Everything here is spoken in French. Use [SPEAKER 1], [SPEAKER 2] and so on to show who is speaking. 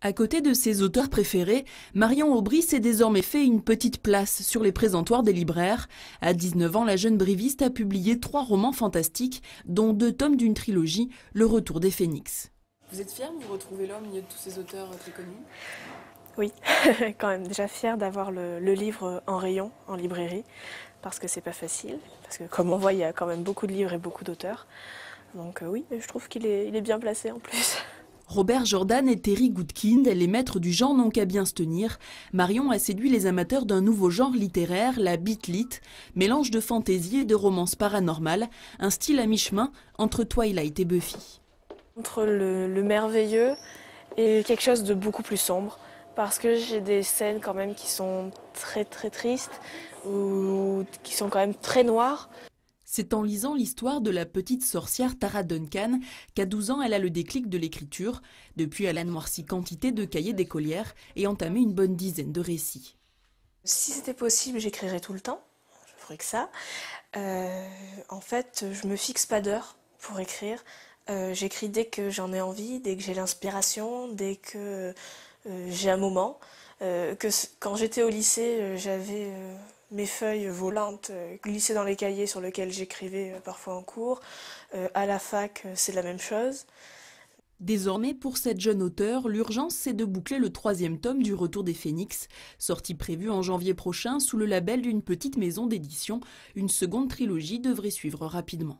[SPEAKER 1] À côté de ses auteurs préférés, Marion Aubry s'est désormais fait une petite place sur les présentoirs des libraires. À 19 ans, la jeune briviste a publié 3 romans fantastiques, dont 2 tomes d'une trilogie, Le Retour des Phénix. Vous êtes fière de vous retrouver là au milieu de tous ces auteurs très connus?
[SPEAKER 2] Oui, quand même déjà fière d'avoir le livre en rayon, en librairie, parce que c'est pas facile, parce que comme on voit, il y a quand même beaucoup de livres et beaucoup d'auteurs. Donc oui, je trouve qu'il est bien placé en plus.
[SPEAKER 1] Robert Jordan et Terry Goodkind, les maîtres du genre n'ont qu'à bien se tenir. Marion a séduit les amateurs d'un nouveau genre littéraire, la beat-lit, mélange de fantaisie et de romance paranormale, un style à mi-chemin entre Twilight et Buffy.
[SPEAKER 2] Entre le merveilleux et quelque chose de beaucoup plus sombre, parce que j'ai des scènes quand même qui sont très très tristes, ou qui sont quand même très noires.
[SPEAKER 1] C'est en lisant l'histoire de la petite sorcière Tara Duncan qu'à 12 ans elle a le déclic de l'écriture. Depuis, elle a noirci quantité de cahiers d'écolière et entamé une bonne dizaine de récits.
[SPEAKER 2] Si c'était possible, j'écrirais tout le temps, je ferais que ça. En fait, je me fixe pas d'heure pour écrire. J'écris dès que j'en ai envie, dès que j'ai l'inspiration, dès que j'ai un moment. Quand j'étais au lycée, j'avais mes feuilles volantes glissées dans les cahiers sur lesquels j'écrivais parfois en cours. À la fac, c'est la même chose.
[SPEAKER 1] Désormais, pour cette jeune auteure, l'urgence, c'est de boucler le 3e tome du Retour des Phénix, sortie prévue en janvier prochain sous le label d'une petite maison d'édition. Une seconde trilogie devrait suivre rapidement.